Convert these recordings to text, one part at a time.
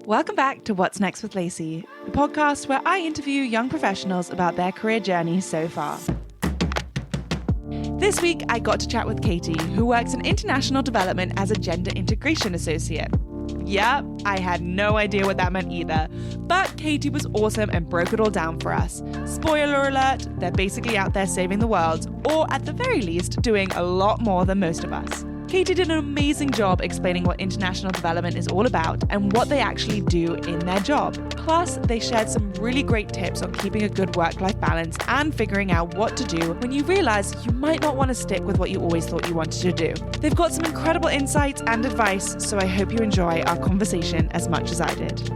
Welcome back to What's Next with Lacey, the podcast where I interview young professionals about their career journey so far. This week, I got to chat with Katy, who works in international development as a gender integration associate. Yeah, I had no idea what that meant either, but Katy was awesome and broke it all down for us. Spoiler alert, they're basically out there saving the world, or at the very least, doing a lot more than most of us. Katy did an amazing job explaining what international development is all about and what they actually do in their job. Plus, they shared some really great tips on keeping a good work-life balance and figuring out what to do when you realize you might not want to stick with what you always thought you wanted to do. They've got some incredible insights and advice, so I hope you enjoy our conversation as much as I did.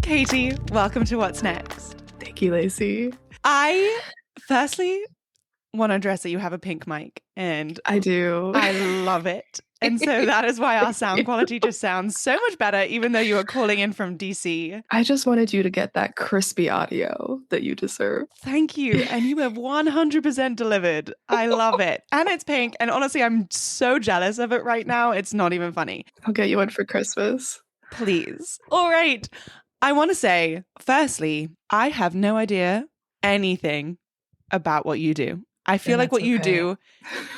Katy, welcome to What's Next. Thank you, Lacey. I, firstly, want to address that you have a pink mic, and I do. I love it. And so that is why our sound quality just sounds so much better, even though you are calling in from DC. I just wanted you to get that crispy audio that you deserve. Thank you. And you have 100% delivered. I love it. And it's pink. And honestly, I'm so jealous of it right now. It's not even funny. I'll get you one for Christmas. Please. All right. I want to say, firstly, I have no idea anything about what you do. I feel like what you do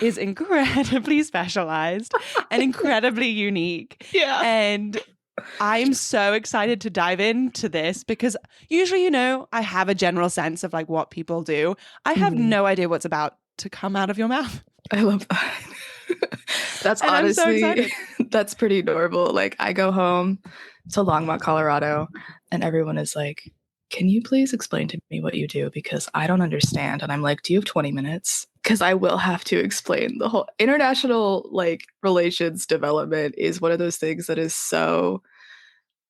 is incredibly specialized and incredibly unique. Yeah. And I'm so excited to dive into this because usually, you know, I have a general sense of like what people do. I have no idea what's about to come out of your mouth. I love that. That's and honestly, I'm so excited. That's pretty normal. Like I go home to Longmont, Colorado, and everyone is like, can you please explain to me what you do? Because I don't understand. And I'm like, do you have 20 minutes? Because I will have to explain the whole international like relations development is one of those things that is so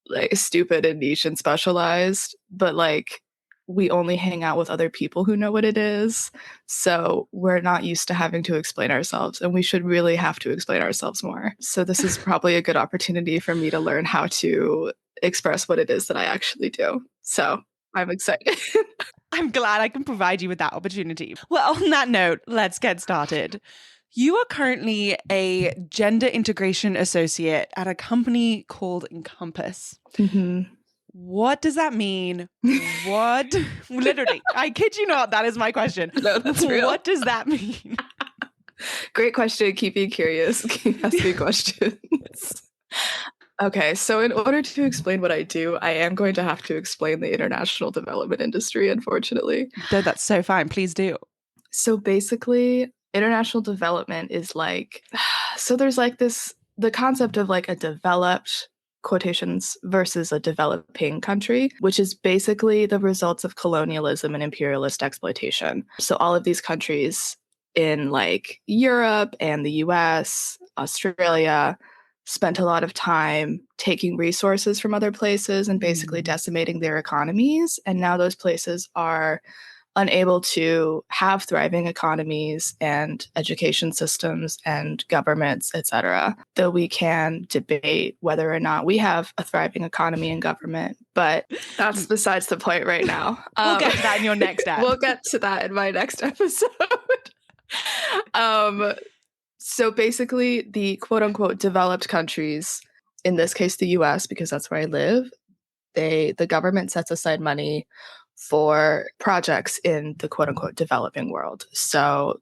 like stupid and niche and specialized, but like we only hang out with other people who know what it is. So we're not used to having to explain ourselves, and we should really have to explain ourselves more. So this is probably a good opportunity for me to learn how to express what it is that I actually do. So I'm excited. I'm glad I can provide you with that opportunity. Well, on that note, let's get started. You are currently a gender integration associate at a company called Encompass. Mm-hmm. What does that mean? What? Literally, I kid you not, that is my question. No, that's real. What does that mean? Great question. Keep me curious. Keep asking questions. Okay, so in order to explain what I do, I am going to have to explain the international development industry, unfortunately. No, that's so fine. Please do. So basically, international development is like, so there's like this, the concept of like a developed quotations versus a developing country, which is basically the results of colonialism and imperialist exploitation. So all of these countries in like Europe and the US, Australia, spent a lot of time taking resources from other places and basically decimating their economies. And now those places are unable to have thriving economies and education systems and governments, etc. Though we can debate whether or not we have a thriving economy and government, but that's besides the point right now. We'll get to that in your next episode. We'll get to that in my next episode. So basically, the quote-unquote developed countries, in this case the US, because that's where I live, the government sets aside money for projects in the quote-unquote developing world. So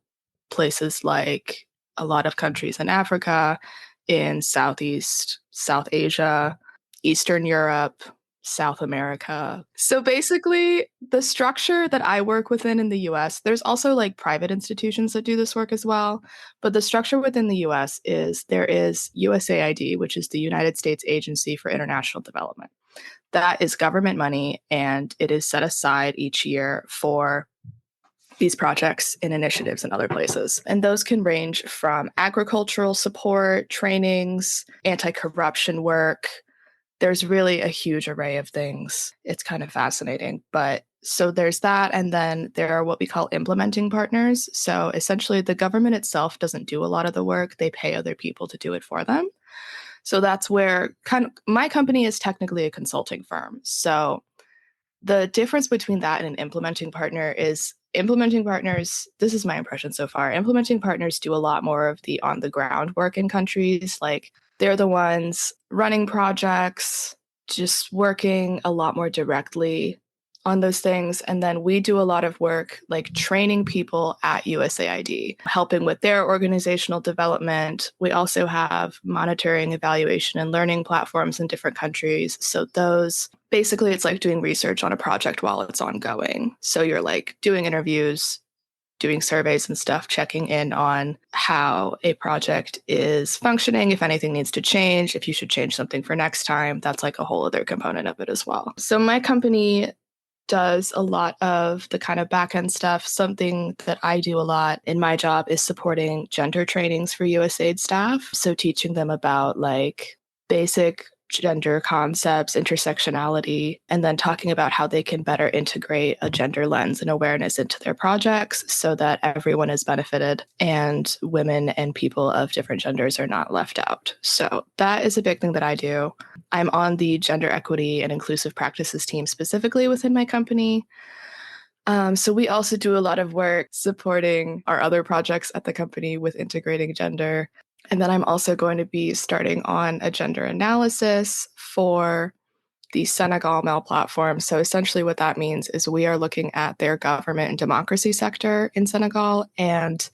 places like a lot of countries in Africa, in Southeast, South Asia, Eastern Europe, South America. So basically, the structure that I work within in the US, there's also like private institutions that do this work as well. But the structure within the US is there is USAID, which is the United States Agency for International Development. That is government money, and it is set aside each year for these projects and initiatives in other places. And those can range from agricultural support, trainings, anti-corruption work. There's really a huge array of things. It's kind of fascinating. But so there's that. And then there are what we call implementing partners. So essentially the government itself doesn't do a lot of the work. They pay other people to do it for them. So that's where my company is technically a consulting firm. So the difference between that and an implementing partner is implementing partners, this is my impression so far, implementing partners do a lot more of the on the ground work in countries. Like they're the ones running projects, just working a lot more directly on those things. And then we do a lot of work like training people at USAID, helping with their organizational development. We also have monitoring, evaluation, and learning platforms in different countries. So those basically it's like doing research on a project while it's ongoing. So you're like doing interviews, doing surveys and stuff, checking in on how a project is functioning, if anything needs to change, if you should change something for next time. That's like a whole other component of it as well. So my company does a lot of the kind of back end stuff. Something that I do a lot in my job is supporting gender trainings for USAID staff. So teaching them about like basic gender concepts, intersectionality, and then talking about how they can better integrate a gender lens and awareness into their projects so that everyone is benefited and women and people of different genders are not left out. So that is a big thing that I do. I'm on the gender equity and inclusive practices team specifically within my company. So we also do a lot of work supporting our other projects at the company with integrating gender. And then I'm also going to be starting on a gender analysis for the Senegal Mail platform. So essentially what that means is we are looking at their government and democracy sector in Senegal and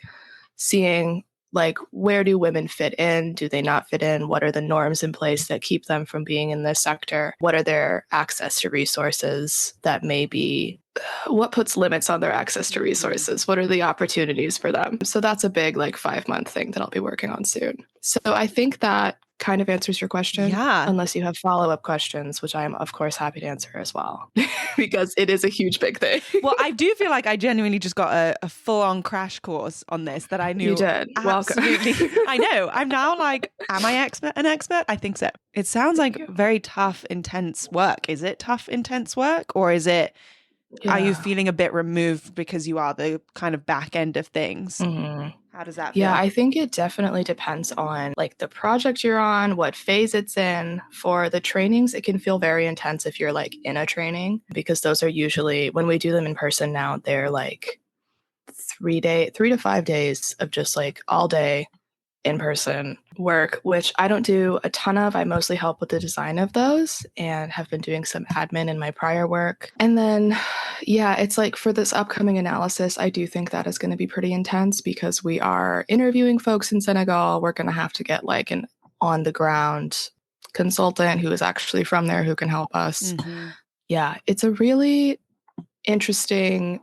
seeing like where do women fit in? Do they not fit in? What are the norms in place that keep them from being in this sector? What are their access to resources that may be what puts limits on their access to resources? What are the opportunities for them? So that's a big like 5-month thing that I'll be working on soon. So I think that kind of answers your question. Yeah. Unless you have follow-up questions, which I am of course happy to answer as well, because it is a huge big thing. Well, I do feel like I genuinely just got a full-on crash course on this that I knew. You did. Absolutely. Welcome. I know. I'm now like, am I an expert? I think so. It sounds like very tough, intense work. Is it tough, intense work? Or is it, are you feeling a bit removed because you are the kind of back end of things? Mm-hmm. How does that feel? Yeah, I think it definitely depends on like the project you're on, what phase it's in. For the trainings, it can feel very intense if you're like in a training, because those are usually, when we do them in person now, they're like 3 to 5 days of just like all day in-person work, which I don't do a ton of. I mostly help with the design of those and have been doing some admin in my prior work. And then, yeah, it's like for this upcoming analysis, I do think that is going to be pretty intense because we are interviewing folks in Senegal. We're going to have to get like an on-the-ground consultant who is actually from there who can help us. Mm-hmm. Yeah, it's a really interesting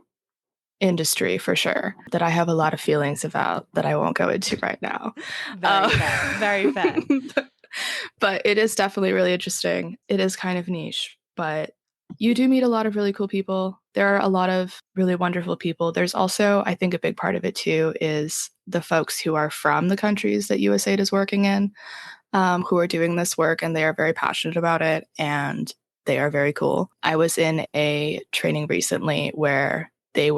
industry for sure that I have a lot of feelings about that I won't go into right now. Very fair. Very fair. But it is definitely really interesting. It is kind of niche, but you do meet a lot of really cool people. There are a lot of really wonderful people. There's also, I think a big part of it too is the folks who are from the countries that USAID is working in, who are doing this work, and they are very passionate about it and they are very cool. I was in a training recently where it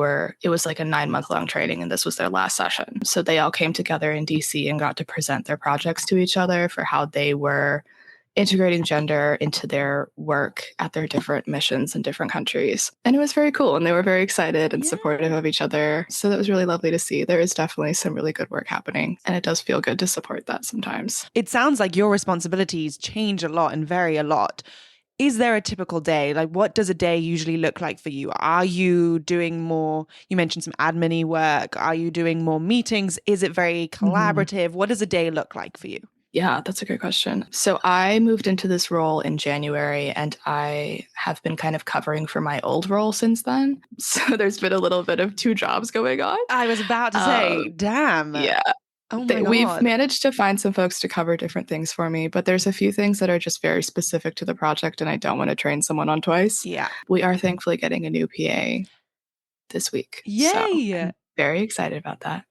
was like a 9-month-long training and this was their last session. So they all came together in DC and got to present their projects to each other for how they were integrating gender into their work at their different missions in different countries. And it was very cool. And they were very excited and supportive of each other. So that was really lovely to see. There is definitely some really good work happening. And it does feel good to support that sometimes. It sounds like your responsibilities change a lot and vary a lot. Is there a typical day? Like, what does a day usually look like for you? Are you doing more, you mentioned some admin-y work. Are you doing more meetings? Is it very collaborative? Mm-hmm. What does a day look like for you? Yeah, that's a great question. So I moved into this role in January and I have been kind of covering for my old role since then. So there's been a little bit of 2 jobs going on. I was about to say, damn. Yeah. Oh my God. We've managed to find some folks to cover different things for me, but there's a few things that are just very specific to the project and I don't want to train someone on twice. Yeah. We are thankfully getting a new PA this week. Yay! So I'm very excited about that.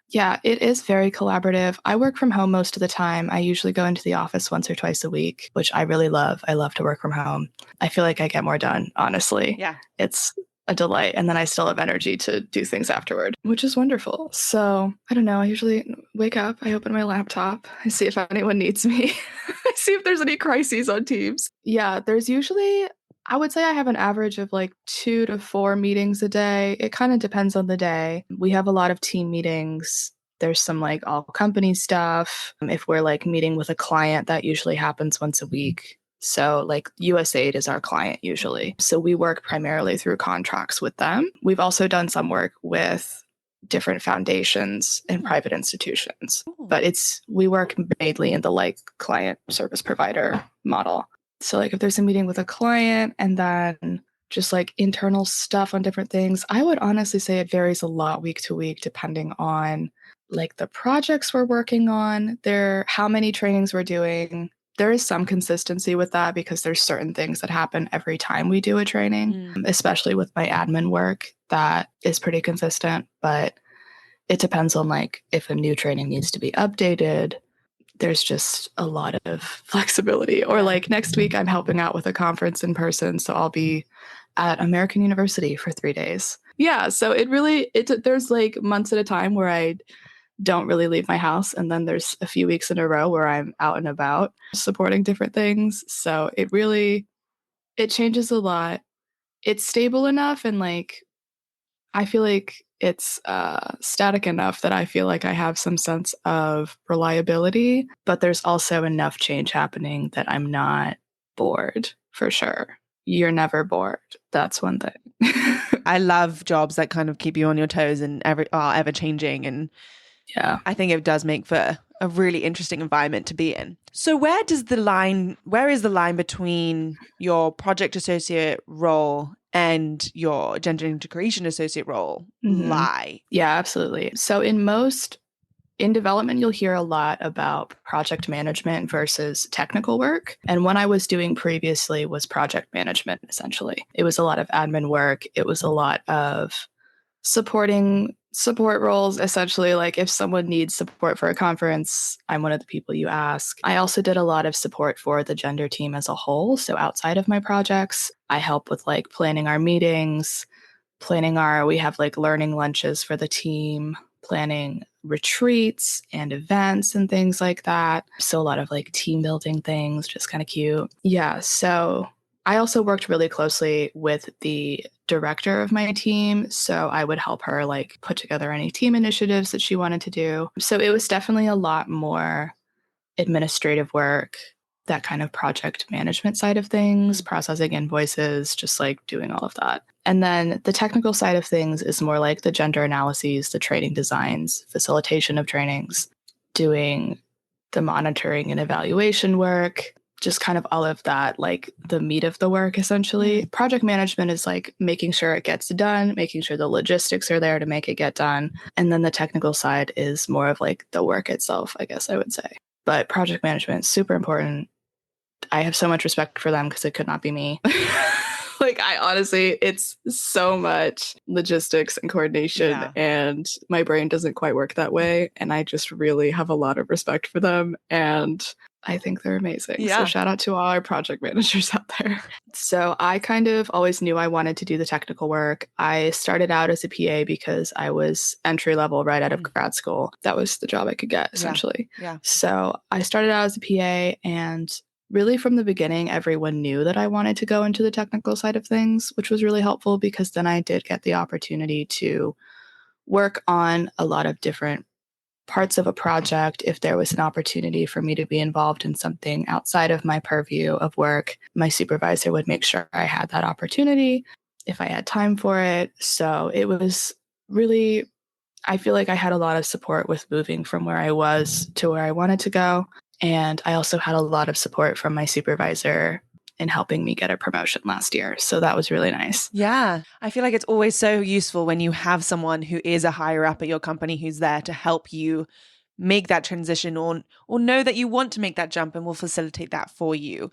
Yeah, it is very collaborative. I work from home most of the time. I usually go into the office once or twice a week, which I really love. I love to work from home. I feel like I get more done, honestly. Yeah. It's a delight. And then I still have energy to do things afterward, which is wonderful. So I don't know. I usually wake up, I open my laptop, I see if anyone needs me. I see if there's any crises on Teams. Yeah, there's usually, I would say I have an average of like 2 to 4 meetings a day. It kind of depends on the day. We have a lot of team meetings. There's some like all company stuff. If we're like meeting with a client, that usually happens once a week. So like USAID is our client usually. So we work primarily through contracts with them. We've also done some work with different foundations and private institutions, but we work mainly in the like client service provider model. So like if there's a meeting with a client and then just like internal stuff on different things, I would honestly say it varies a lot week to week depending on like the projects we're working on, how many trainings we're doing. There is some consistency with that because there's certain things that happen every time we do a training, especially with my admin work that is pretty consistent, but it depends on like if a new training needs to be updated. There's just a lot of flexibility. Or like next week I'm helping out with a conference in person, so I'll be at American University for 3 days. Yeah, so there's like months at a time where I don't really leave my house. And then there's a few weeks in a row where I'm out and about supporting different things. So it changes a lot. It's stable enough and like, I feel like it's static enough that I feel like I have some sense of reliability, but there's also enough change happening that I'm not bored for sure. You're never bored. That's one thing. I love jobs that kind of keep you on your toes and are ever changing. And yeah, I think it does make for a really interesting environment to be in. So where is the line between your project associate role and your gender integration associate role lie? Yeah, absolutely. So in development, you'll hear a lot about project management versus technical work. And what I was doing previously was project management, essentially. It was a lot of admin work. It was a lot of support roles, essentially. Like if someone needs support for a conference, I'm one of the people you ask. I also did a lot of support for the gender team as a whole. So outside of my projects, I help with like planning our meetings, we have like learning lunches for the team, planning retreats and events and things like that. So a lot of like team building things, just kind of cute. Yeah. So I also worked really closely with the director of my team. So I would help her like put together any team initiatives that she wanted to do. So it was definitely a lot more administrative work, that kind of project management side of things, processing invoices, just like doing all of that. And then the technical side of things is more like the gender analyses, the training designs, facilitation of trainings, doing the monitoring and evaluation work, just kind of all of that, like the meat of the work, essentially. Project management is like making sure it gets done, making sure the logistics are there to make it get done. And then the technical side is more of like the work itself, I guess I would say. But project management is super important. I have so much respect for them because it could not be me. Like, I honestly, it's so much logistics and coordination, and my brain doesn't quite work that way. And I just really have a lot of respect for them. And I think they're amazing. Yeah. So shout out to all our project managers out there. So I kind of always knew I wanted to do the technical work. I started out as a PA because I was entry level right out of grad school. That was the job I could get, essentially. Yeah. So I started out as a PA, and really from the beginning, everyone knew that I wanted to go into the technical side of things, which was really helpful because then I did get the opportunity to work on a lot of different parts of a project. If there was an opportunity for me to be involved in something outside of my purview of work, my supervisor would make sure I had that opportunity if I had time for it. So it was really, I feel like I had a lot of support with moving from where I was to where I wanted to go. And I also had a lot of support from my supervisor in helping me get a promotion last year. So that was really nice. Yeah. I feel like it's always so useful when you have someone who is a higher up at your company who's there to help you make that transition or know that you want to make that jump and will facilitate that for you.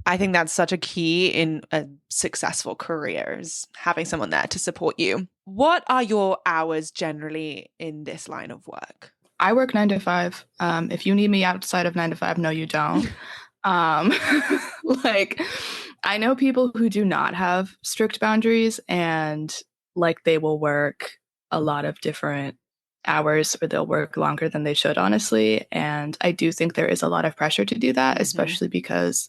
I think that's such a key in a successful career, is having someone there to support you. What are your hours generally in this line of work? I work 9 to 5. If you need me outside of 9 to 5, no, you don't. Like, I know people who do not have strict boundaries, and like they will work a lot of different hours, or they'll work longer than they should, honestly. And I do think there is a lot of pressure to do that, especially because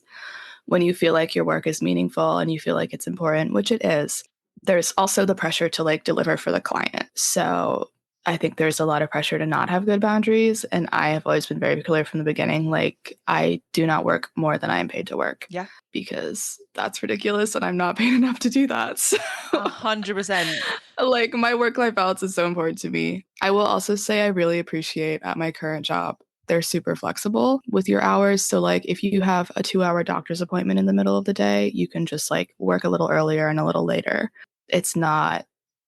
when you feel like your work is meaningful and you feel like it's important, which it is, there's also the pressure to like deliver for the client. So I think there's a lot of pressure to not have good boundaries. And I have always been very clear from the beginning, like, I do not work more than I am paid to work. Yeah. Because that's ridiculous and I'm not paid enough to do that. So 100%. like, my work-life balance is so important to me. I will also say I really appreciate at my current job, they're super flexible with your hours. So like, if you have a 2-hour doctor's appointment in the middle of the day, you can just like work a little earlier and a little later. It's not,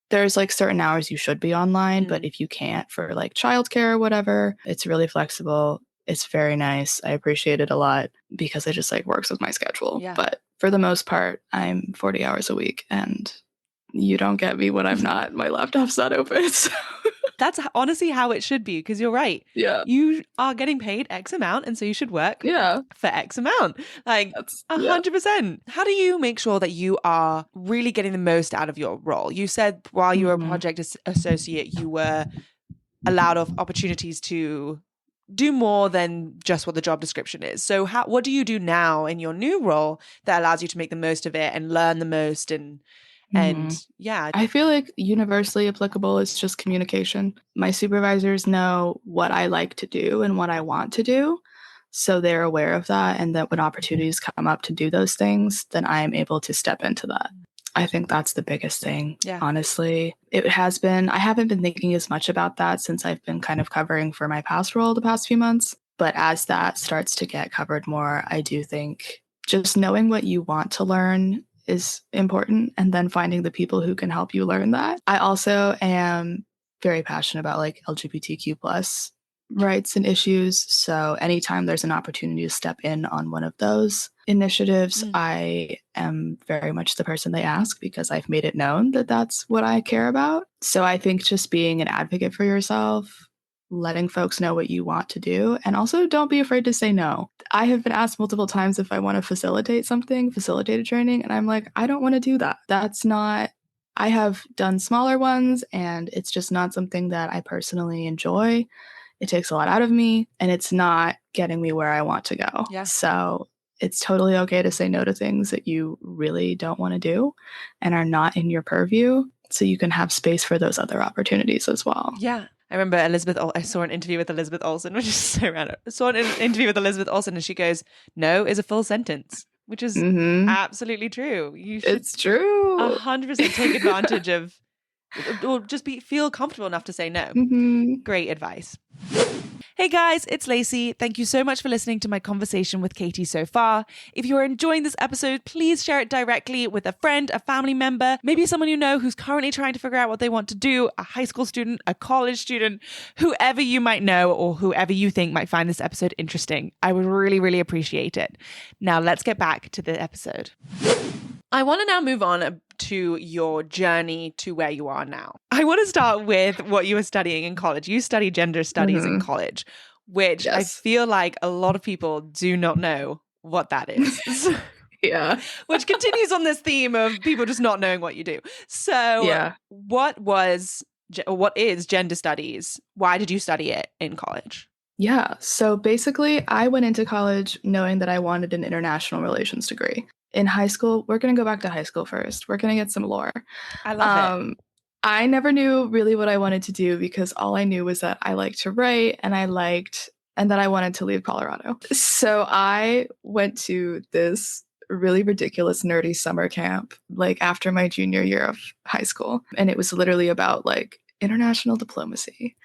there's like certain hours you should be online, but if you can't for like childcare or whatever, it's really flexible. It's very nice. I appreciate it a lot because it just like works with my schedule. Yeah. But for the most part, I'm 40 hours a week and you don't get me when I'm not. My laptop's not open. So. That's honestly how it should be, because you're right. Yeah. You are getting paid X amount, and so you should work for X amount. Like, That's 100%. How do you make sure that you are really getting the most out of your role? You said while you were a project associate, you were allowed opportunities to do more than just what the job description is. So what do you do now in your new role that allows you to make the most of it and learn the most and yeah. I feel like universally applicable is just communication. My supervisors know what I like to do and what I want to do. So they're aware of that. And that when opportunities come up to do those things, then I am able to step into that. I think that's the biggest thing. Yeah. Honestly, it has been, I haven't been thinking as much about that since I've been kind of covering for my past role the past few months. But as that starts to get covered more, I do think just knowing what you want to learn is important, and then finding the people who can help you learn that. I also am very passionate about like LGBTQ plus rights and issues. So anytime there's an opportunity to step in on one of those initiatives, I am very much the person they ask because I've made it known that that's what I care about. So I think just being an advocate for yourself, letting folks know what you want to do, and also don't be afraid to say no. I have been asked multiple times if I want to facilitate a training, and I'm like, I don't want to do that. That's not, I have done smaller ones, and it's just not something that I personally enjoy. It takes a lot out of me, and it's not getting me where I want to go. Yeah. So it's totally okay to say no to things that you really don't want to do and are not in your purview, so you can have space for those other opportunities as well. Yeah. I remember I saw an interview with Elizabeth Olsen, which is so random. I saw an interview with Elizabeth Olsen and she goes, no is a full sentence, which is absolutely true. It's true. 100% take advantage of, or just feel comfortable enough to say no. Great advice. Hey guys, it's Lacey. Thank you so much for listening to my conversation with Katy so far. If you're enjoying this episode, please share it directly with a friend, a family member, maybe someone you know who's currently trying to figure out what they want to do, a high school student, a college student, whoever you might know or whoever you think might find this episode interesting. I would really, really appreciate it. Now let's get back to the episode. I want to now move on to your journey to where you are now. I want to start with what you were studying in college. You studied gender studies in college, which I feel like a lot of people do not know what that is. Yeah. Which continues on this theme of people just not knowing what you do. So what is gender studies? Why did you study it in college? Yeah. So basically, I went into college knowing that I wanted an international relations degree. In high school, we're going to go back to high school first. We're going to get some lore. I love it. I never knew really what I wanted to do because all I knew was that I liked to write and that I wanted to leave Colorado. So I went to this really ridiculous, nerdy summer camp, like after my junior year of high school. And it was literally about like international diplomacy.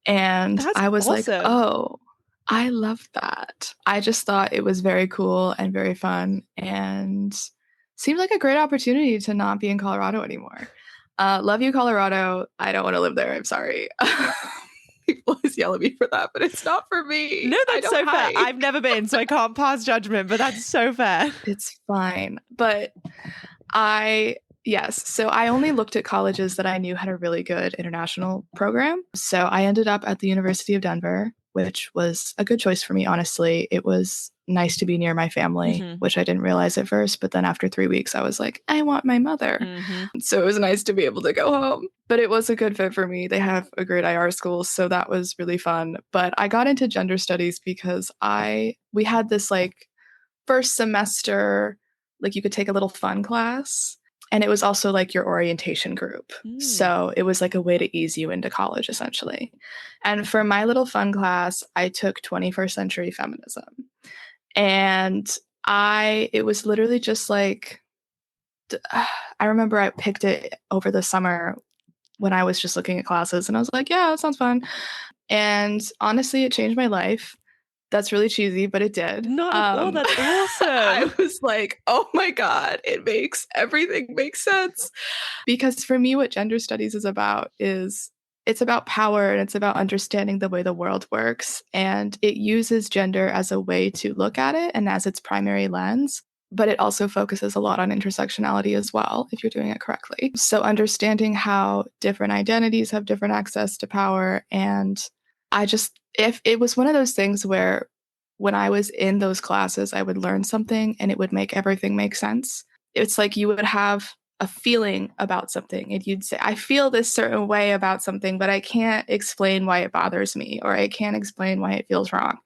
And I was awesome. like, oh, I love that. I just thought it was very cool and very fun and seemed like a great opportunity to not be in Colorado anymore. Love you, Colorado. I don't want to live there. I'm sorry. People always yell at me for that, but it's not for me. No, that's so fair. I've never been, so I can't pass judgment, but that's so fair. It's fine. But yes. So I only looked at colleges that I knew had a really good international program. So I ended up at the University of Denver, which was a good choice for me, honestly. It was nice to be near my family, which I didn't realize at first. But then after 3 weeks, I was like, I want my mother. So it was nice to be able to go home. But it was a good fit for me. They have a great IR school, so that was really fun. But I got into gender studies because we had this like first semester, like you could take a little fun class. And it was also like your orientation group. So it was like a way to ease you into college, essentially. And for my little fun class, I took 21st century feminism. And it was literally just like, I remember I picked it over the summer when I was just looking at classes and I was like, yeah, that sounds fun. And honestly, it changed my life. That's really cheesy, but it did. Not at all. That's awesome. I was like, oh my God, everything makes sense. Because for me, what gender studies is about is it's about power and it's about understanding the way the world works. And it uses gender as a way to look at it and as its primary lens. But it also focuses a lot on intersectionality as well, if you're doing it correctly. So understanding how different identities have different access to power. And if it was one of those things where when I was in those classes, I would learn something and it would make everything make sense. It's like you would have a feeling about something and you'd say, I feel this certain way about something, but I can't explain why it bothers me or I can't explain why it feels wrong.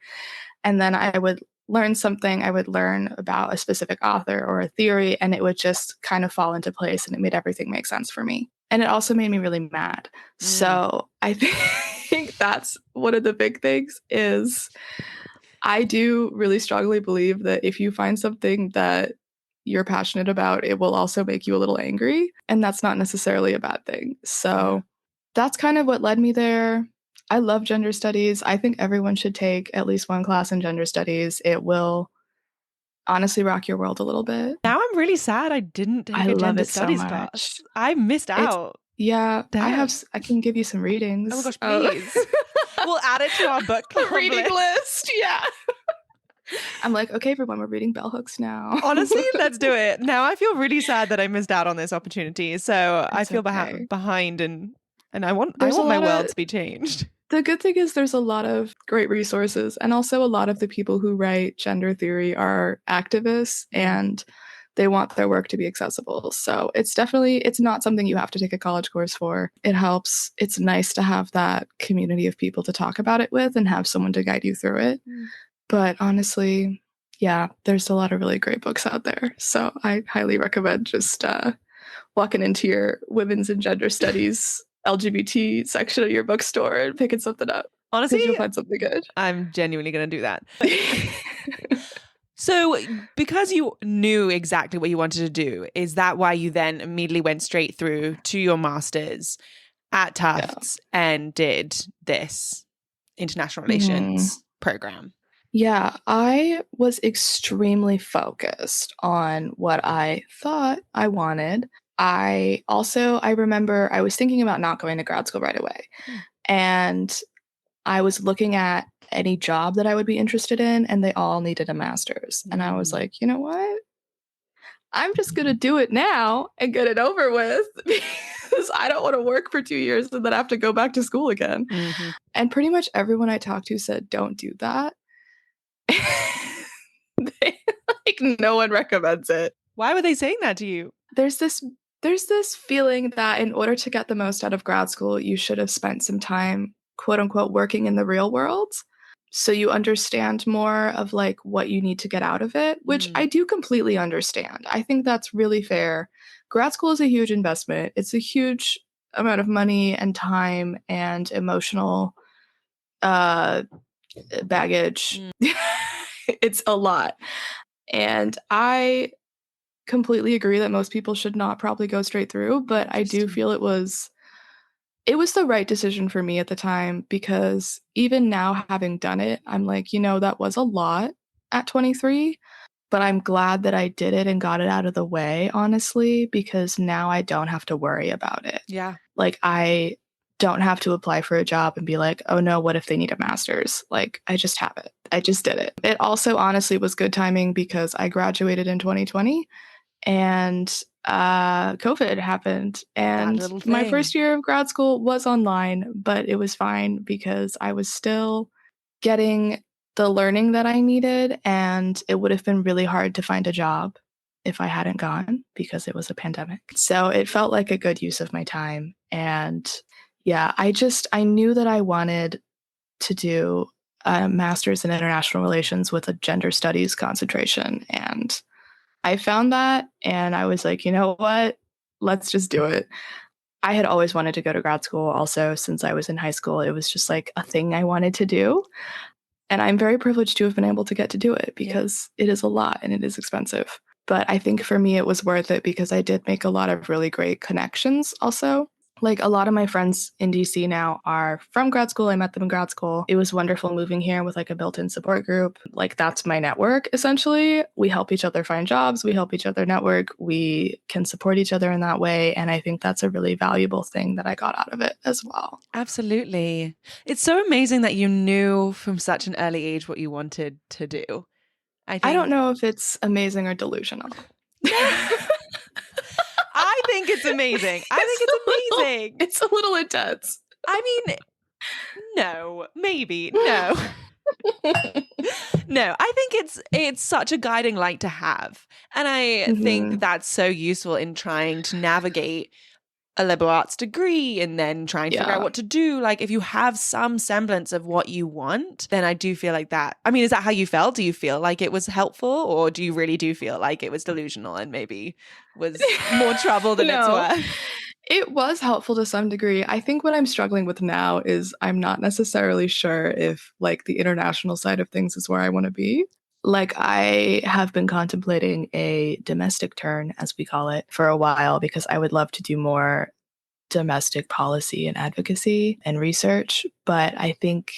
And then I would learn something, I would learn about a specific author or a theory, and it would just kind of fall into place and it made everything make sense for me. And it also made me really mad. So I think that's one of the big things is I do really strongly believe that if you find something that you're passionate about, it will also make you a little angry. And that's not necessarily a bad thing. So that's kind of what led me there. I love gender studies. I think everyone should take at least one class in gender studies. It will honestly rock your world a little bit. Now I'm really sad I didn't take a gender studies class. I missed out. Yeah, I can give you some readings. Oh my gosh, please. We'll add it to our book club reading list. Yeah. I'm like, okay, everyone, we're reading bell hooks now. Honestly, let's do it. Now I feel really sad that I missed out on this opportunity. So I feel behind and I want my world to be changed. The good thing is there's a lot of great resources, and also a lot of the people who write gender theory are activists and they want their work to be accessible. So it's not something you have to take a college course for. It helps. It's nice to have that community of people to talk about it with and have someone to guide you through it. But honestly, yeah, there's a lot of really great books out there. So I highly recommend just walking into your women's and gender studies LGBT section of your bookstore and picking something up. Honestly, you'll find something good. I'm genuinely going to do that. So because you knew exactly what you wanted to do, is that why you then immediately went straight through to your master's at Tufts and did this international relations program? Yeah, I was extremely focused on what I thought I wanted. I remember I was thinking about not going to grad school right away. And I was looking at any job that I would be interested in, and they all needed a master's. And I was like, you know what? I'm just going to do it now and get it over with because I don't want to work for 2 years and then have to go back to school again. And pretty much everyone I talked to said, don't do that. No one recommends it. Why were they saying that to you? There's this feeling that in order to get the most out of grad school, you should have spent some time, quote unquote, working in the real world. So you understand more of like what you need to get out of it, which I do completely understand. I think that's really fair. Grad school is a huge investment. It's a huge amount of money and time and emotional baggage. It's a lot. And I completely agree that most people should not probably go straight through, but I do feel it was the right decision for me at the time, because even now having done it, I'm like, that was a lot at 23, but I'm glad that I did it and got it out of the way, honestly, because now I don't have to worry about it. Yeah. Like I don't have to apply for a job and be like, oh no, what if they need a master's? Like I just have it. I just did it. It also honestly was good timing because I graduated in 2020 and COVID happened. And my first year of grad school was online, but it was fine because I was still getting the learning that I needed. And it would have been really hard to find a job if I hadn't gone because it was a pandemic. So it felt like a good use of my time. And yeah, I knew that I wanted to do a master's in international relations with a gender studies concentration. And I found that and I was like, you know what? let's just do it. I had always wanted to go to grad school also since I was in high school. It was just like a thing I wanted to do. And I'm very privileged to have been able to get to do it because it is a lot and it is expensive. But I think for me, it was worth it because I did make a lot of really great connections also. Like a lot of my friends in DC now are from grad school. I met them in grad school. It was wonderful moving here with like a built-in support group. Like that's my network essentially. We help each other find jobs. We help each other network. We can support each other in that way. And I think that's a really valuable thing that I got out of it as well. Absolutely. It's so amazing that you knew from such an early age what you wanted to do. I don't know if it's amazing or delusional. I think it's amazing. I think it's amazing. It's a little intense. I mean, no, maybe, no. No, I think it's such a guiding light to have. And I think that's so useful in trying to navigate a liberal arts degree and then trying to figure out what to do. Like if you have some semblance of what you want, then I do feel like that. I mean, is that how you felt? Do you feel like it was helpful, or do you really do feel like it was delusional and maybe was more trouble than it's worth? It was helpful to some degree. I think what I'm struggling with now is I'm not necessarily sure if like the international side of things is where I want to be. Like I have been contemplating a domestic turn, as we call it, for a while because I would love to do more domestic policy and advocacy and research. But I think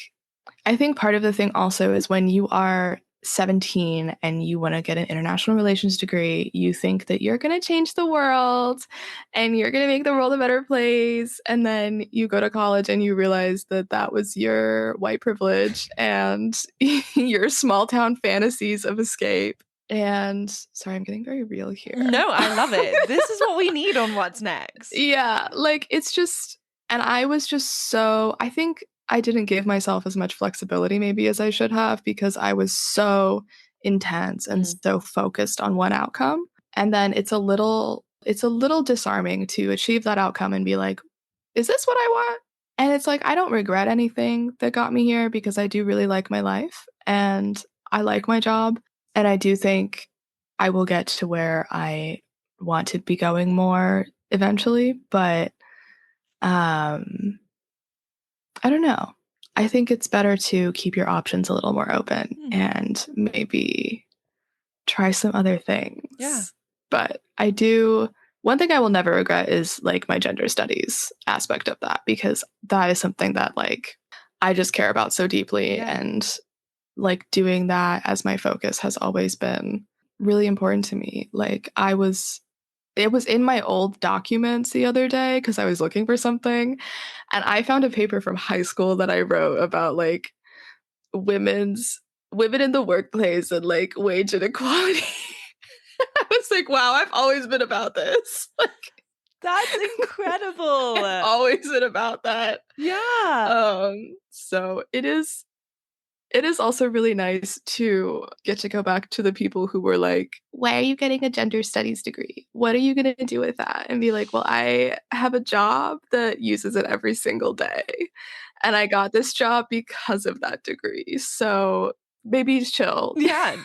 part of the thing also is when you are 17 and you want to get an international relations degree, you think that you're going to change the world and you're going to make the world a better place. And then you go to college and you realize that that was your white privilege and your small town fantasies of escape. And sorry, I'm getting very real here. No, I love it. This is what we need on What's Next. Yeah, like it's just, and I was just so, I think I didn't give myself as much flexibility maybe as I should have because I was so intense and so focused on one outcome. And then it's a little disarming to achieve that outcome and be like, is this what I want? And it's like, I don't regret anything that got me here because I do really like my life and I like my job. And I do think I will get to where I want to be going more eventually. But I don't know. I think it's better to keep your options a little more open and maybe try some other things. Yeah. But one thing I will never regret is like my gender studies aspect of that because that is something that like I just care about so deeply and like doing that as my focus has always been really important to me. Like it was in my old documents the other day because I was looking for something. And I found a paper from high school that I wrote about like women in the workplace and like wage inequality. I was like, wow, I've always been about this. Like, that's incredible. I've always been about that. Yeah. So it is also really nice to get to go back to the people who were like, why are you getting a gender studies degree? What are you going to do with that? And be like, well, I have a job that uses it every single day. And I got this job because of that degree. So maybe chill. Yeah.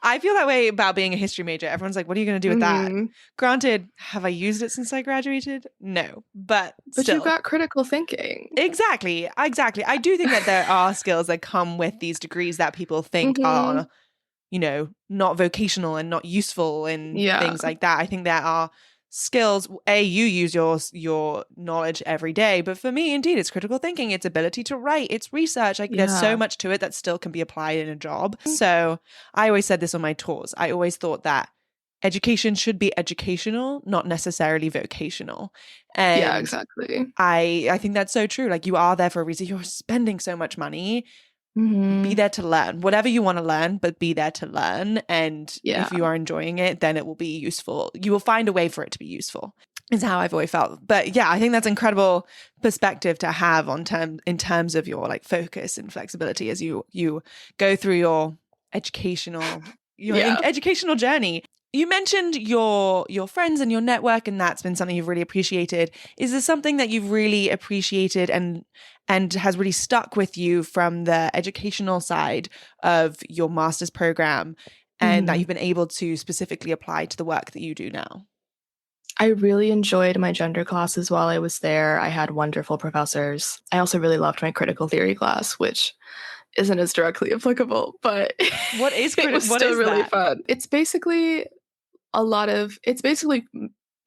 I feel that way about being a history major. Everyone's like, what are you going to do with that? Granted, have I used it since I graduated? No, but still. You got critical thinking. Exactly. I do think that there are skills that come with these degrees that people think are, not vocational and not useful and things like that. I think there are skills, you use your knowledge every day, but for me, indeed, it's critical thinking, it's ability to write, it's research. Like there's so much to it that still can be applied in a job. So I always said this on my tours. I always thought that education should be educational, not necessarily vocational. And yeah, exactly. I think that's so true. Like you are there for a reason. You're spending so much money. Be there to learn whatever you want to learn, but be there to learn. And if you are enjoying it, then it will be useful. You will find a way for it to be useful, is how I've always felt. But yeah, I think that's incredible perspective to have in terms of your like focus and flexibility as you go through your educational journey. You mentioned your friends and your network, and that's been something you've really appreciated. Is there something that you've really appreciated and has really stuck with you from the educational side of your master's program and that you've been able to specifically apply to the work that you do now? I really enjoyed my gender classes while I was there. I had wonderful professors. I also really loved my critical theory class, which isn't as directly applicable, but What is it was what still is really that? fun. It's basically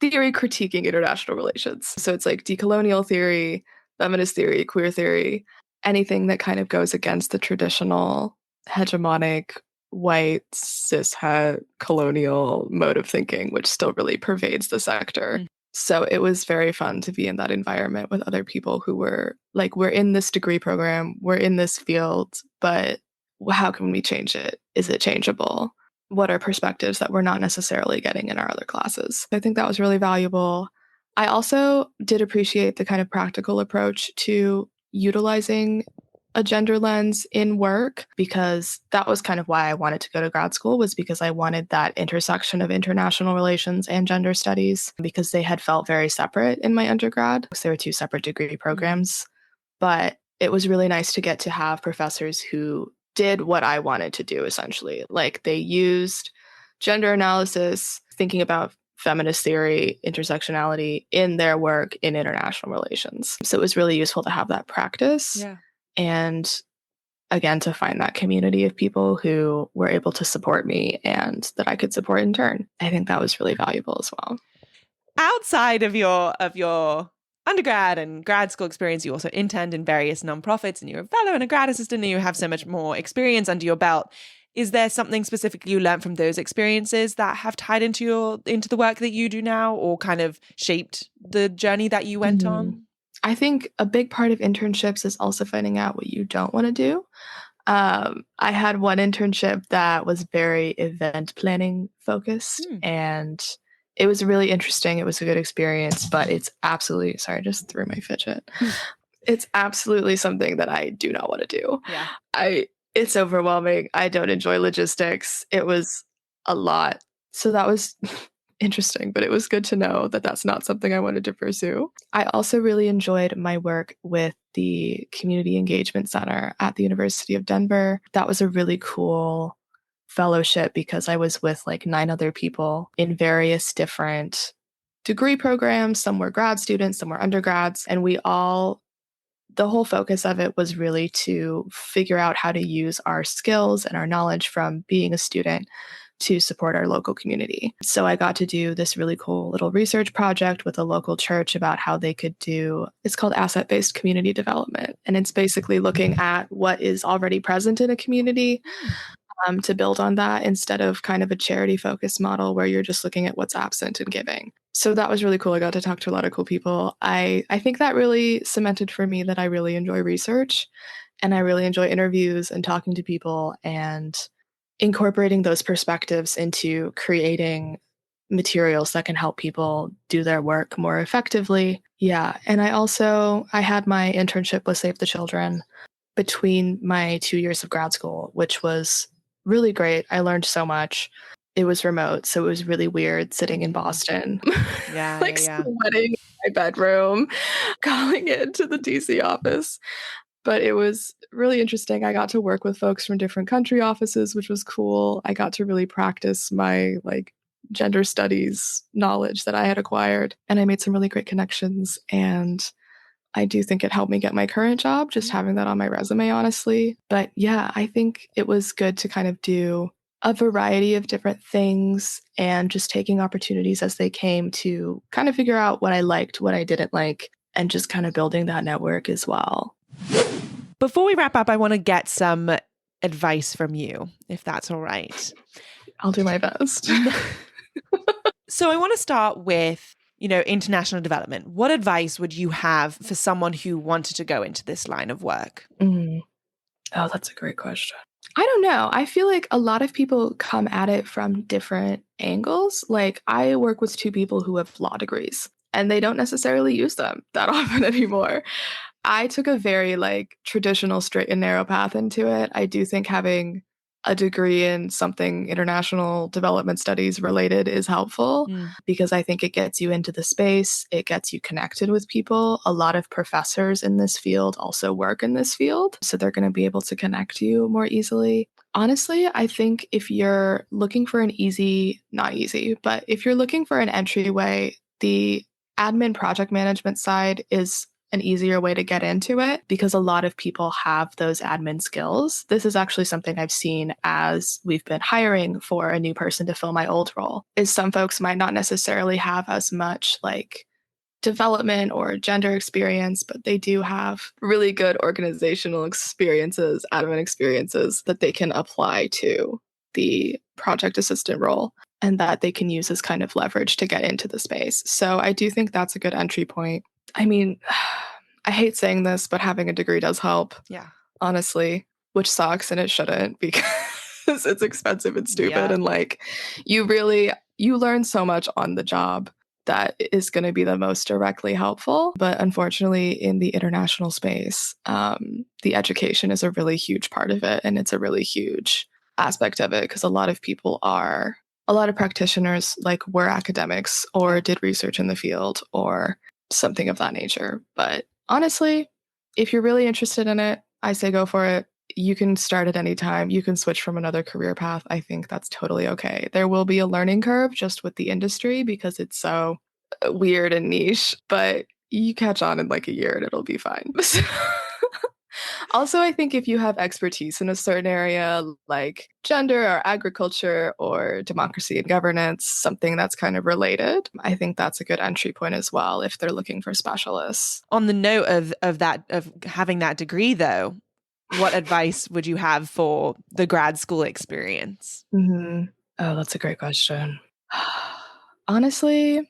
theory critiquing international relations. So it's like decolonial theory, feminist theory, queer theory, anything that kind of goes against the traditional hegemonic white cishet colonial mode of thinking, which still really pervades the sector. Mm. So it was very fun to be in that environment with other people who were like, we're in this degree program, we're in this field, but how can we change it? Is it changeable? What are perspectives that we're not necessarily getting in our other classes? I think that was really valuable. I also did appreciate the kind of practical approach to utilizing a gender lens in work, because that was kind of why I wanted to go to grad school, was because I wanted that intersection of international relations and gender studies, because they had felt very separate in my undergrad. So they were two separate degree programs. But it was really nice to get to have professors who did what I wanted to do, essentially. Like they used gender analysis, thinking about feminist theory, intersectionality in their work in international relations. So it was really useful to have that practice. Yeah. And again, to find that community of people who were able to support me and that I could support in turn. I think that was really valuable as well. Outside of your undergrad and grad school experience, you also interned in various nonprofits, and you're a fellow and a grad assistant, and you have so much more experience under your belt. Is there something specifically you learned from those experiences that have tied into the work that you do now, or kind of shaped the journey that you went on? I think a big part of internships is also finding out what you don't want to do. I had one internship that was very event planning focused, and it was really interesting. It was a good experience, but it's absolutely, sorry, I just threw my fidget. It's absolutely something that I do not want to do. Yeah. It's overwhelming. I don't enjoy logistics. It was a lot. So that was interesting, but it was good to know that that's not something I wanted to pursue. I also really enjoyed my work with the Community Engagement Center at the University of Denver. That was a really cool fellowship because I was with like 9 other people in various different degree programs. Some were grad students, some were undergrads, and the whole focus of it was really to figure out how to use our skills and our knowledge from being a student to support our local community. So I got to do this really cool little research project with a local church about how they could it's called asset-based community development. And it's basically looking at what is already present in a community to build on that, instead of kind of a charity-focused model where you're just looking at what's absent and giving. So that was really cool. I got to talk to a lot of cool people. I think that really cemented for me that I really enjoy research, and I really enjoy interviews and talking to people and incorporating those perspectives into creating materials that can help people do their work more effectively. Yeah. And I had my internship with Save the Children between my 2 years of grad school, which was really great. I learned so much. It was remote, so it was really weird sitting in Boston, like sweating in my bedroom, calling into the DC office. But it was really interesting. I got to work with folks from different country offices, which was cool. I got to really practice my gender studies knowledge that I had acquired, and I made some really great connections. And I do think it helped me get my current job, just having that on my resume, honestly. But yeah, I think it was good to kind of do a variety of different things and just taking opportunities as they came to kind of figure out what I liked, what I didn't like, and just kind of building that network as well. Before we wrap up, I want to get some advice from you, if that's all right. I'll do my best. So I want to start with, international development. What advice would you have for someone who wanted to go into this line of work? Oh, that's a great question. I don't know. I feel like a lot of people come at it from different angles. Like I work with 2 people who have law degrees, and they don't necessarily use them that often anymore. I took a very traditional straight and narrow path into it. I do think having a degree in something international development studies related is helpful because I think it gets you into the space. It gets you connected with people. A lot of professors in this field also work in this field, so they're going to be able to connect you more easily. Honestly, I think if you're looking for not easy, but if you're looking for an entryway, the admin project management side is an easier way to get into it because a lot of people have those admin skills. This is actually something I've seen as we've been hiring for a new person to fill my old role, is some folks might not necessarily have as much like development or gender experience, but they do have really good organizational experiences, admin experiences that they can apply to the project assistant role and that they can use as kind of leverage to get into the space. So I do think that's a good entry point. I mean, I hate saying this, but having a degree does help. Yeah. Honestly, which sucks and it shouldn't because it's expensive and stupid. Yeah. And like you learn so much on the job that is going to be the most directly helpful. But unfortunately, in the international space, the education is a really huge part of it. And it's a really huge aspect of it because a lot of practitioners like were academics or did research in the field or something of that nature. But honestly, if you're really interested in it, I say go for it. You can start at any time. You can switch from another career path. I think that's totally okay. There will be a learning curve just with the industry because it's so weird and niche, but you catch on in like a year and it'll be fine. Also, I think if you have expertise in a certain area like gender or agriculture or democracy and governance, something that's kind of related, I think that's a good entry point as well if they're looking for specialists. On the note of having that degree though, what advice would you have for the grad school experience? Mm-hmm. Oh, that's a great question. Honestly,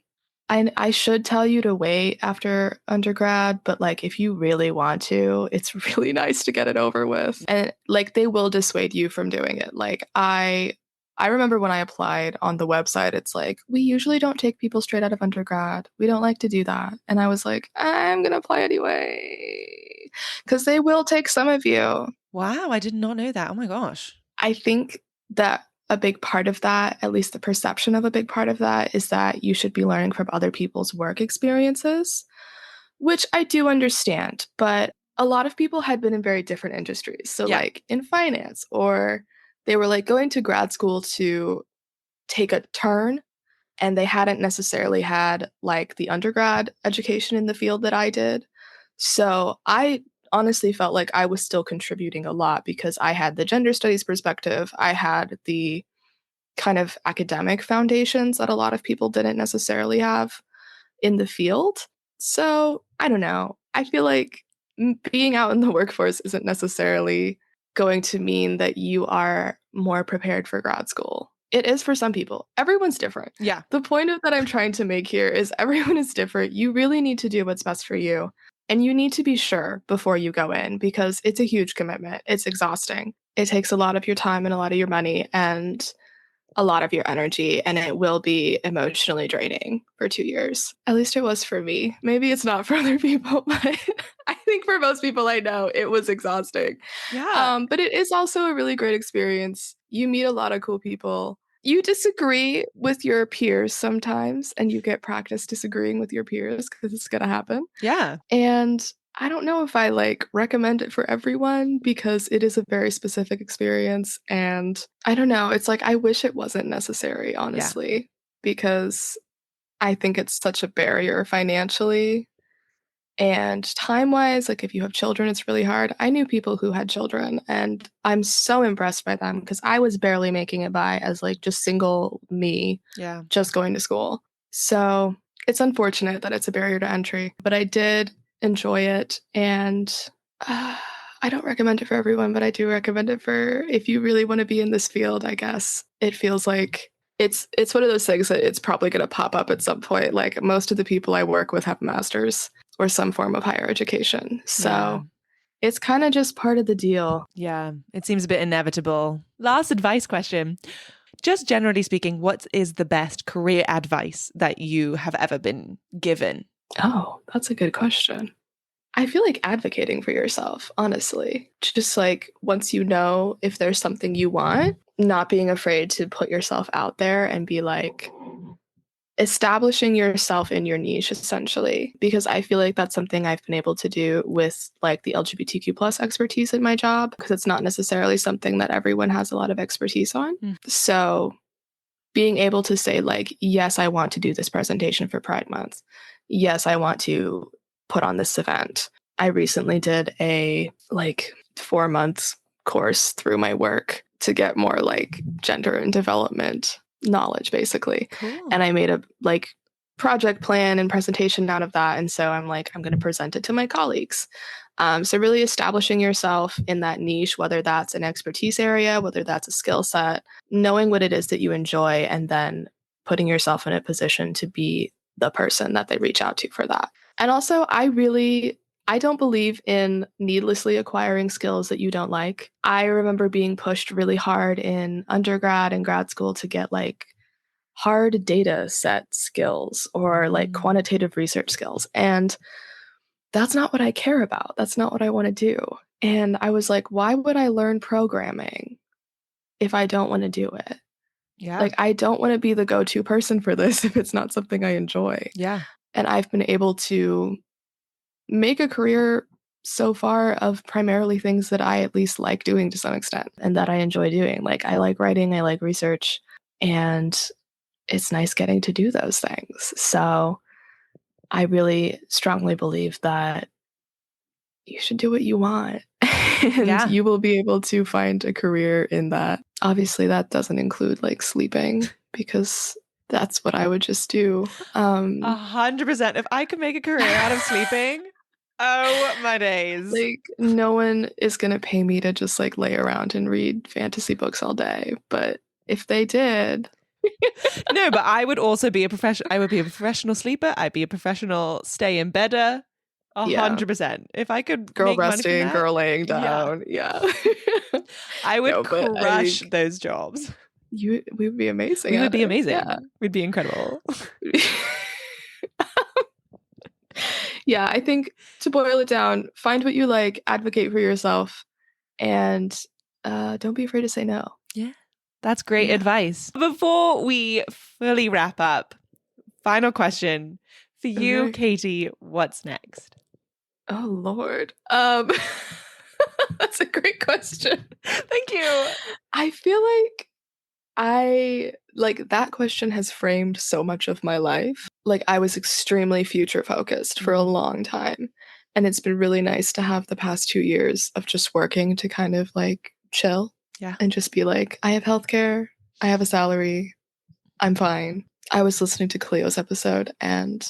I should tell you to wait after undergrad, but like if you really want to, it's really nice to get it over with. And like they will dissuade you from doing it. Like I remember when I applied on the website, it's like, we usually don't take people straight out of undergrad. We don't like to do that. And I was like, I'm going to apply anyway. Because they will take some of you. Wow, I did not know that. Oh my gosh. I think that a big part of that, at least the perception of a big part of that, is that you should be learning from other people's work experiences, which I do understand. But a lot of people had been in very different industries. So, Yeah. like in finance, or they were like going to grad school to take a turn, and they hadn't necessarily had like the undergrad education in the field that I did. So, I honestly felt like I was still contributing a lot because I had the gender studies perspective. I had the kind of academic foundations that a lot of people didn't necessarily have in the field. So I don't know. I feel like being out in the workforce isn't necessarily going to mean that you are more prepared for grad school. It is for some people. Everyone's different. Yeah. The point of that I'm trying to make here is everyone is different. You really need to do what's best for you. And you need to be sure before you go in because it's a huge commitment. It's exhausting. It takes a lot of your time and a lot of your money and a lot of your energy, and it will be emotionally draining for 2 years. At least it was for me. Maybe it's not for other people, but I think for most people I know, it was exhausting. Yeah. But it is also a really great experience. You meet a lot of cool people. You disagree with your peers sometimes, and you get practice disagreeing with your peers because it's going to happen. Yeah. And I don't know if I like recommend it for everyone because it is a very specific experience. And I don't know, it's like I wish it wasn't necessary, honestly, because I think it's such a barrier financially and time wise. Like, if you have children, it's really hard. I knew people who had children, and I'm so impressed by them because I was barely making it by as like just single me, Yeah. just going to school. So it's unfortunate that it's a barrier to entry, but I did enjoy it. And I don't recommend it for everyone, but I do recommend it for if you really want to be in this field, I guess. It feels like it's one of those things that it's probably going to pop up at some point. Like most of the people I work with have masters or some form of higher education. So it's kind of just part of the deal. Yeah. It seems a bit inevitable. Last advice question. Just generally speaking, what is the best career advice that you have ever been given? Oh, that's a good question. I feel like advocating for yourself, honestly. Just like once you know if there's something you want, not being afraid to put yourself out there and be like establishing yourself in your niche, essentially. Because I feel like that's something I've been able to do with like the LGBTQ plus expertise in my job, because it's not necessarily something that everyone has a lot of expertise on. So being able to say like, yes, I want to do this presentation for Pride Month. Yes, I want to put on this event. I recently did a like 4 months course through my work to get more like gender and development knowledge, basically. Cool. And I made a like project plan and presentation out of that. And so I'm like, I'm going to present it to my colleagues. So really establishing yourself in that niche, whether that's an expertise area, whether that's a skill set, knowing what it is that you enjoy, and then putting yourself in a position to be the person that they reach out to for that. And also, I don't believe in needlessly acquiring skills that you don't like. I remember being pushed really hard in undergrad and grad school to get like hard data set skills or like quantitative research skills. And that's not what I care about. That's not what I want to do. And I was like, why would I learn programming if I don't want to do it? Yeah. Like, I don't want to be the go-to person for this if it's not something I enjoy. Yeah. And I've been able to make a career so far of primarily things that I at least like doing to some extent and that I enjoy doing. Like, I like writing, I like research, and it's nice getting to do those things. So I really strongly believe that you should do what you want and you will be able to find a career in that. Obviously, that doesn't include like sleeping because that's what I would just do. 100%. If I could make a career out of sleeping, oh my days. Like, no one is going to pay me to just like lay around and read fantasy books all day. But if they did. No, but I would also be a professional. I would be a professional sleeper. I'd be a professional stay in bedder. 100%. If I could girl make resting, money from that, girl laying down. Yeah. I would crush those jobs. We would be amazing. We would be amazing. Yeah. We'd be incredible. Yeah, I think to boil it down, find what you like, advocate for yourself, and don't be afraid to say no. Yeah. That's great advice. Before we fully wrap up, final question for you, Katy, what's next? Oh, Lord. That's a great question. Thank you. I feel like that question has framed so much of my life. Like, I was extremely future focused for a long time. And it's been really nice to have the past 2 years of just working to kind of like chill. Yeah. And just be like, I have healthcare, I have a salary, I'm fine. I was listening to Cleo's episode, and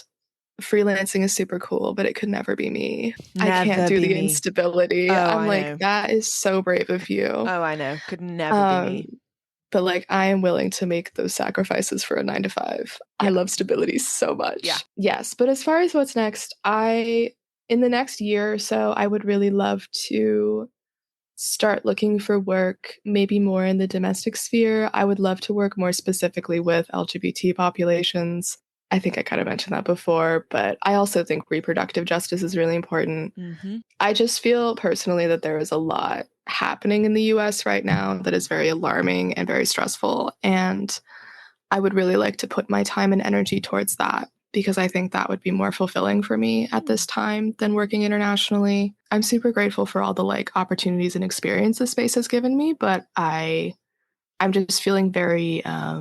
freelancing is super cool, but it could never be me. I can't do the instability. I'm like, that is so brave of you. Oh, I know. Could never be me. But like, I am willing to make those sacrifices for a 9 to 5. I love stability so much. Yeah. Yes. But as far as what's next, in the next year or so, I would really love to start looking for work, maybe more in the domestic sphere. I would love to work more specifically with LGBT populations. I think I kind of mentioned that before, but I also think reproductive justice is really important. Mm-hmm. I just feel personally that there is a lot happening in the US right now that is very alarming and very stressful. And I would really like to put my time and energy towards that, because I think that would be more fulfilling for me at this time than working internationally. I'm super grateful for all the like opportunities and experience this space has given me, but I'm just feeling very, I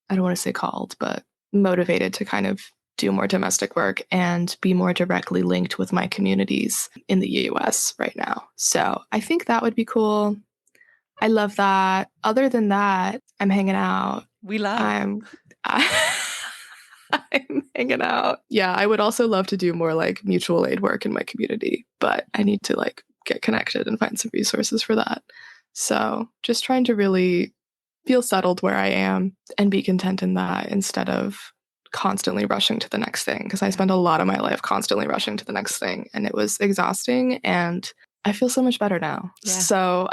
don't want to say called, but motivated to kind of do more domestic work and be more directly linked with my communities in the US right now. So I think that would be cool. I love that. Other than that, I'm hanging out. I'm hanging out. Yeah, I would also love to do more like mutual aid work in my community, but I need to like get connected and find some resources for that. So just trying to really feel settled where I am and be content in that instead of constantly rushing to the next thing, because I spent a lot of my life constantly rushing to the next thing, and it was exhausting, and I feel so much better now. Yeah. So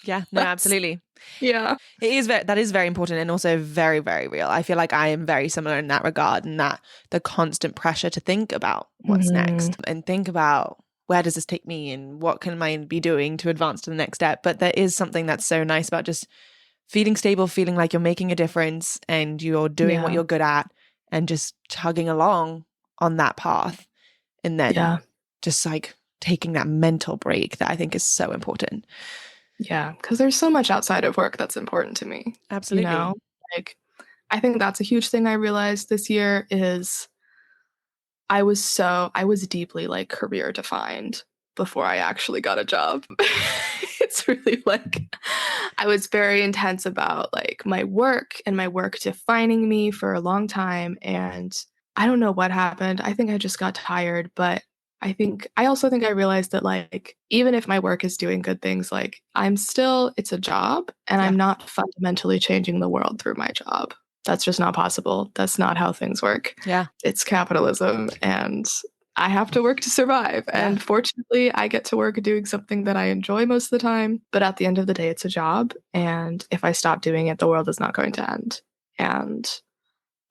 yeah, no, absolutely. Yeah. That is very important, and also very, very real. I feel like I am very similar in that regard, and that the constant pressure to think about what's next and think about where does this take me and what can I be doing to advance to the next step. But there is something that's so nice about just feeling stable, feeling like you're making a difference and you're doing what you're good at and just chugging along on that path. And then just like taking that mental break that I think is so important. Yeah, because there's so much outside of work that's important to me. Absolutely. You know? Like, I think that's a huge thing I realized this year is I was deeply like career defined before I actually got a job. It's really like I was very intense about like my work and my work defining me for a long time. And I don't know what happened. I think I just got tired, but I also think I realized that like even if my work is doing good things, like it's a job and I'm not fundamentally changing the world through my job. That's just not possible. That's not how things work. Yeah. It's capitalism and I have to work to survive. Yeah. And fortunately, I get to work doing something that I enjoy most of the time. But at the end of the day, it's a job. And if I stop doing it, the world is not going to end. And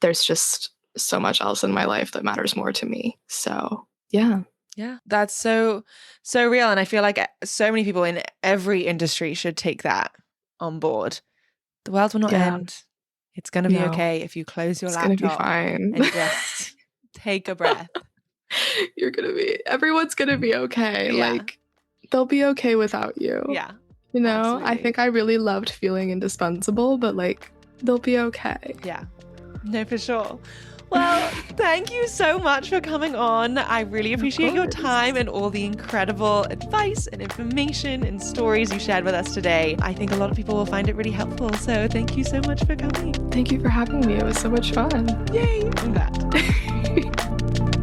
there's just so much else in my life that matters more to me. So, yeah. Yeah, that's so real. And I feel like so many people in every industry should take that on board. The world will not end. It's going to be okay if you close your laptop. It's going to be fine. And just take a breath. Everyone's going to be okay. Yeah. Like, they'll be okay without you. Yeah. You know, absolutely. I think I really loved feeling indispensable, but like, they'll be okay. Yeah. No, for sure. Well, thank you so much for coming on. I really appreciate your time and all the incredible advice and information and stories you shared with us today. I think a lot of people will find it really helpful. So thank you so much for coming. Thank you for having me. It was so much fun. Yay. I'm glad.